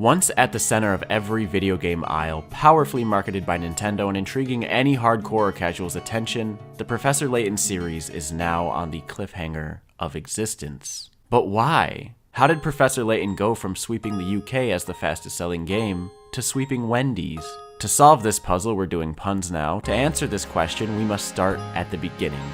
Once at the center of every video game aisle, powerfully marketed by Nintendo and intriguing any hardcore or casual's attention, the Professor Layton series is now on the cliffhanger of existence. But why? How did Professor Layton go from sweeping the UK as the fastest selling game to sweeping Wendy's? To solve this puzzle, we're doing puns now. To answer this question, we must start at the beginning.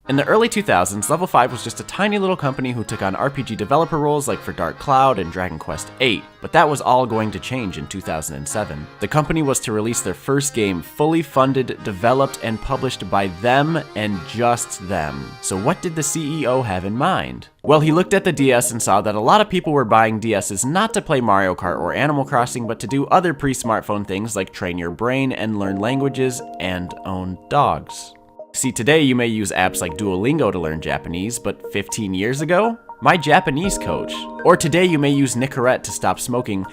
In the early 2000s, Level 5 was just a tiny little company who took on RPG developer roles like for Dark Cloud and Dragon Quest VIII, but that was all going to change in 2007. The company was to release their first game fully funded, developed, and published by them and just them. So what did the CEO have in mind? Well, he looked at the DS and saw that a lot of people were buying DSs not to play Mario Kart or Animal Crossing, but to do other pre-smartphone things like train your brain and learn languages and own dogs. See, today you may use apps like Duolingo to learn Japanese, but 15 years ago? My Japanese coach. Or today you may use Nicorette to stop smoking.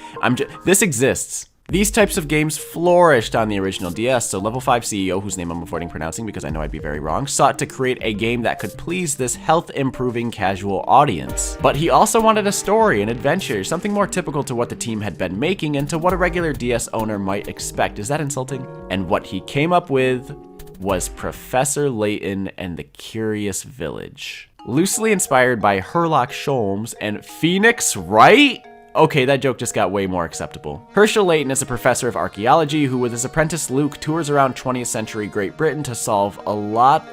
This exists. These types of games flourished on the original DS, so Level 5 CEO, whose name I'm avoiding pronouncing because I know I'd be very wrong, sought to create a game that could please this health-improving casual audience. But he also wanted a story, an adventure, something more typical to what the team had been making and to what a regular DS owner might expect. Is that insulting? And what he came up with was Professor Layton and the Curious Village. Loosely inspired by Sherlock Holmes and Phoenix Wright? Okay, that joke just got way more acceptable. Herschel Layton is a professor of archaeology who, with his apprentice Luke, tours around 20th century Great Britain to solve a lot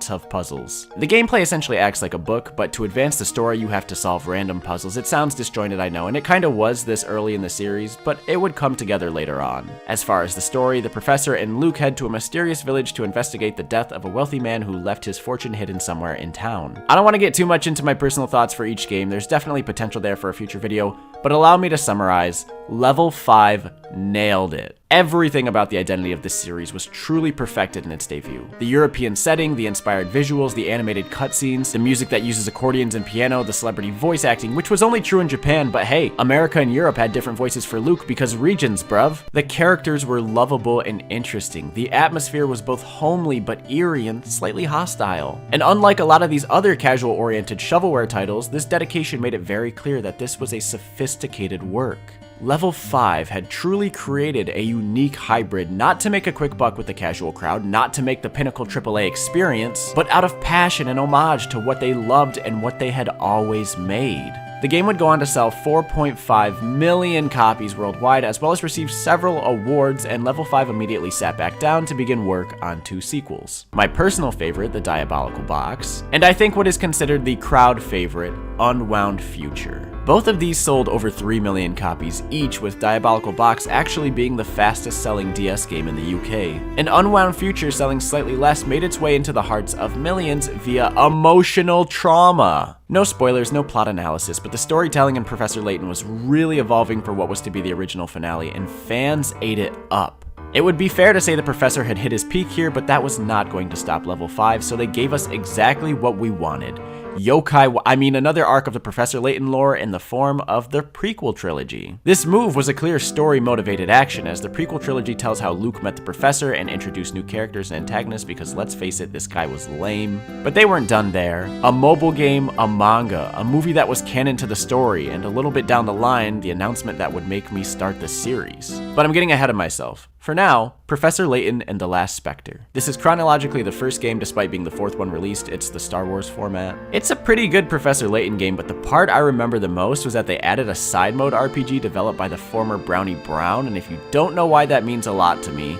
of puzzles. The gameplay essentially acts like a book, but to advance the story, you have to solve random puzzles. It sounds disjointed, I know, and it kinda was this early in the series, but it would come together later on. As far as the story, the professor and Luke head to a mysterious village to investigate the death of a wealthy man who left his fortune hidden somewhere in town. I don't want to get too much into my personal thoughts for each game. There's definitely potential there for a future video, but allow me to summarize. Level 5 nailed it. Everything about the identity of this series was truly perfected in its debut. The European setting, the inspired visuals, the animated cutscenes, the music that uses accordions and piano, the celebrity voice acting, which was only true in Japan, but hey, America and Europe had different voices for Luke because regions, bruv. The characters were lovable and interesting. The atmosphere was both homely but eerie and slightly hostile. And unlike a lot of these other casual-oriented shovelware titles, this dedication made it very clear that this was a sophisticated work. Level 5 had truly created a unique hybrid, not to make a quick buck with the casual crowd, not to make the pinnacle AAA experience, but out of passion and homage to what they loved and what they had always made. The game would go on to sell 4.5 million copies worldwide, as well as receive several awards, and Level 5 immediately sat back down to begin work on 2 sequels. My personal favorite, The Diabolical Box, and I think what is considered the crowd favorite, Unwound Future. Both of these sold over 3 million copies each, with Diabolical Box actually being the fastest selling DS game in the UK. And Unwound Future, selling slightly less, made its way into the hearts of millions via emotional trauma. No spoilers, no plot analysis, but the storytelling in Professor Layton was really evolving for what was to be the original finale, and fans ate it up. It would be fair to say the Professor had hit his peak here, but that was not going to stop Level 5, so they gave us exactly what we wanted. Another arc of the Professor Layton lore in the form of the prequel trilogy. This move was a clear story-motivated action, as the prequel trilogy tells how Luke met the Professor and introduced new characters and antagonists, because let's face it, this guy was lame. But they weren't done there. A mobile game, a manga, a movie that was canon to the story, and a little bit down the line, the announcement that would make me start the series. But I'm getting ahead of myself. For now, Professor Layton and the Last Spectre. This is chronologically the first game despite being the 4th one released. It's the Star Wars format. It's a pretty good Professor Layton game, but the part I remember the most was that they added a side mode RPG developed by the former Brownie Brown, and if you don't know why, that means a lot to me.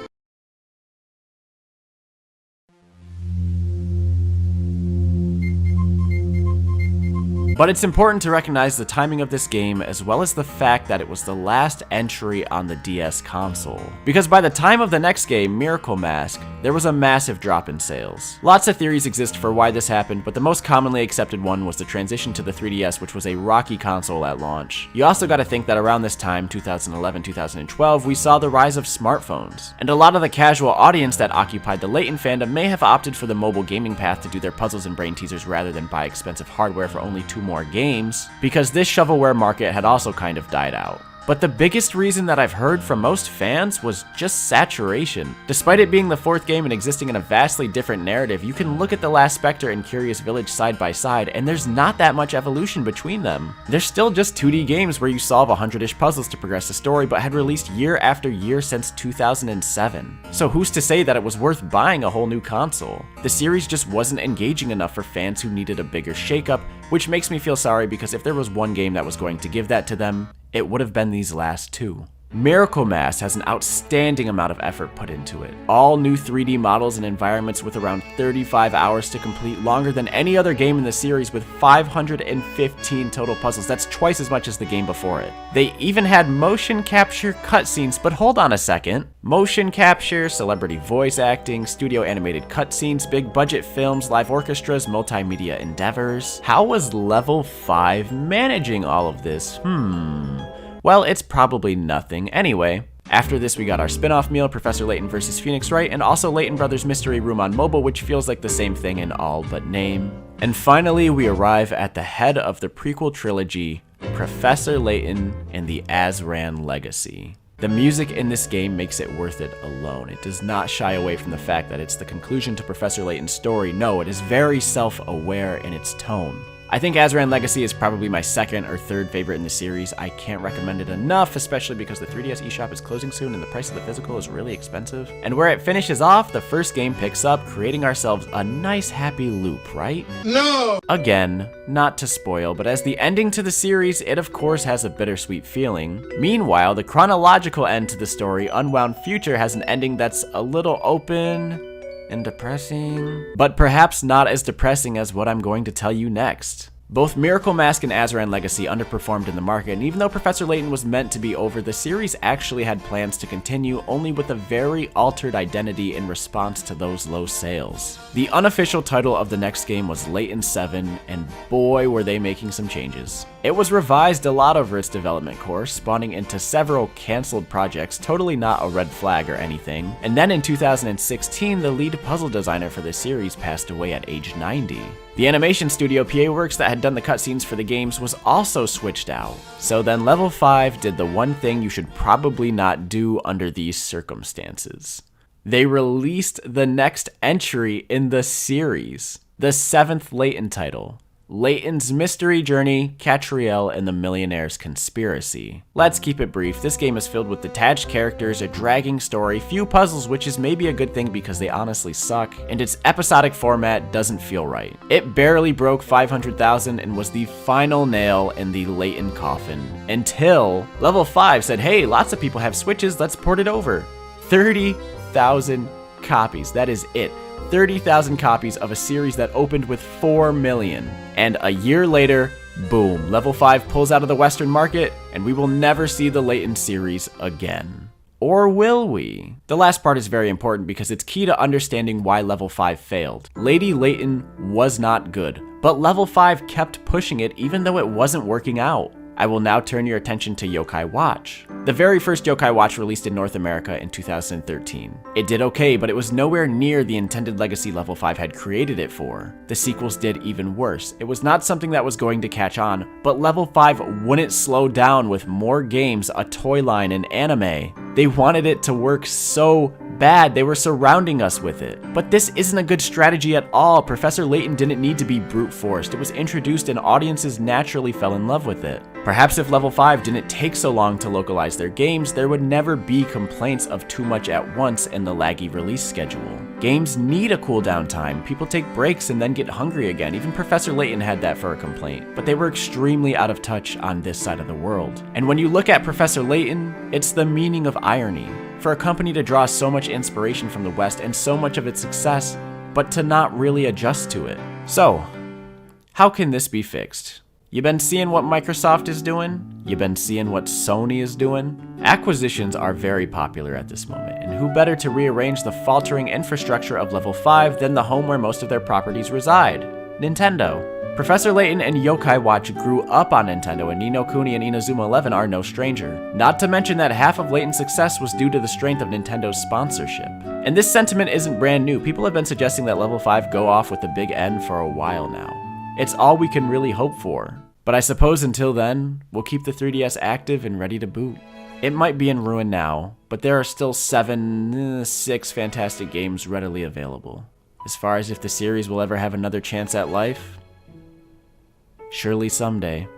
But it's important to recognize the timing of this game, as well as the fact that it was the last entry on the DS console. Because by the time of the next game, Miracle Mask, there was a massive drop in sales. Lots of theories exist for why this happened, but the most commonly accepted one was the transition to the 3DS, which was a rocky console at launch. You also gotta think that around this time, 2011-2012, we saw the rise of smartphones. And a lot of the casual audience that occupied the Layton fandom may have opted for the mobile gaming path to do their puzzles and brain teasers rather than buy expensive hardware for only 2 more games, because this shovelware market had also kind of died out. But the biggest reason that I've heard from most fans was just saturation. Despite it being the fourth game and existing in a vastly different narrative, you can look at The Last Spectre and Curious Village side by side, and there's not that much evolution between them. They're still just 2D games where you solve 100-ish puzzles to progress the story, but had released year after year since 2007. So who's to say that it was worth buying a whole new console? The series just wasn't engaging enough for fans who needed a bigger shakeup, which makes me feel sorry because if there was one game that was going to give that to them, it would have been these last two. Miracle Mass has an outstanding amount of effort put into it. All new 3D models and environments with around 35 hours to complete, longer than any other game in the series with 515 total puzzles. That's twice as much as the game before it. They even had motion capture cutscenes, but hold on a second. Motion capture, celebrity voice acting, studio animated cutscenes, big budget films, live orchestras, multimedia endeavors. How was Level 5 managing all of this? Well, it's probably nothing anyway. After this, we got our spin-off meal, Professor Layton vs. Phoenix Wright, and also Layton Brothers Mystery Room on mobile, which feels like the same thing in all but name. And finally, we arrive at the head of the prequel trilogy, Professor Layton and the Azran Legacy. The music in this game makes it worth it alone. It does not shy away from the fact that it's the conclusion to Professor Layton's story. No, it is very self-aware in its tone. I think Azran Legacy is probably my second or third favorite in the series. I can't recommend it enough, especially because the 3DS eShop is closing soon and the price of the physical is really expensive. And where it finishes off, the first game picks up, creating ourselves a nice happy loop, right? No! Again, not to spoil, but as the ending to the series, it of course has a bittersweet feeling. Meanwhile, the chronological end to the story, Unwound Future, has an ending that's a little open and depressing, but perhaps not as depressing as what I'm going to tell you next. Both Miracle Mask and Azran Legacy underperformed in the market, and even though Professor Layton was meant to be over, the series actually had plans to continue, only with a very altered identity in response to those low sales. The unofficial title of the next game was Layton 7, and boy were they making some changes. It was revised a lot over its development course, spawning into several cancelled projects, totally not a red flag or anything. And then in 2016, the lead puzzle designer for the series passed away at age 90. The animation studio PA Works that had done the cutscenes for the games was also switched out. So then Level 5 did the one thing you should probably not do under these circumstances. They released the next entry in the series, the 7th Layton title, Layton's Mystery Journey, Catriel, and the Millionaire's Conspiracy. Let's keep it brief. This game is filled with detached characters, a dragging story, few puzzles, which is maybe a good thing because they honestly suck, and its episodic format doesn't feel right. It barely broke 500,000 and was the final nail in the Layton coffin, until Level 5 said, hey, lots of people have Switches, let's port it over. 30,000 copies, that is it. 30,000 copies of a series that opened with 4 million. And a year later, boom, Level 5 pulls out of the Western market, and we will never see the Layton series again. Or will we? The last part is very important because it's key to understanding why Level 5 failed. Lady Layton was not good, but Level 5 kept pushing it even though it wasn't working out. I will now turn your attention to Yokai Watch. The very first Yokai Watch released in North America in 2013. It did okay, but it was nowhere near the intended legacy Level 5 had created it for. The sequels did even worse. It was not something that was going to catch on, but Level 5 wouldn't slow down with more games, a toy line, and anime. They wanted it to work so bad, they were surrounding us with it. But this isn't a good strategy at all. Professor Layton didn't need to be brute forced. It was introduced and audiences naturally fell in love with it. Perhaps if Level 5 didn't take so long to localize their games, there would never be complaints of too much at once in the laggy release schedule. Games need a cooldown time. People take breaks and then get hungry again. Even Professor Layton had that for a complaint, but they were extremely out of touch on this side of the world. And when you look at Professor Layton, it's the meaning of irony. For a company to draw so much inspiration from the West and so much of its success, but to not really adjust to it. So, how can this be fixed? You been seeing what Microsoft is doing? You been seeing what Sony is doing? Acquisitions are very popular at this moment, and who better to rearrange the faltering infrastructure of Level 5 than the home where most of their properties reside? Nintendo. Professor Layton and Yokai Watch grew up on Nintendo, and Ni no Kuni and Inazuma 11 are no stranger. Not to mention that half of Layton's success was due to the strength of Nintendo's sponsorship. And this sentiment isn't brand new. People have been suggesting that Level 5 go off with a big N for a while now. It's all we can really hope for. But I suppose until then, we'll keep the 3DS active and ready to boot. It might be in ruin now, but there are still 6 fantastic games readily available. As far as if the series will ever have another chance at life, surely someday.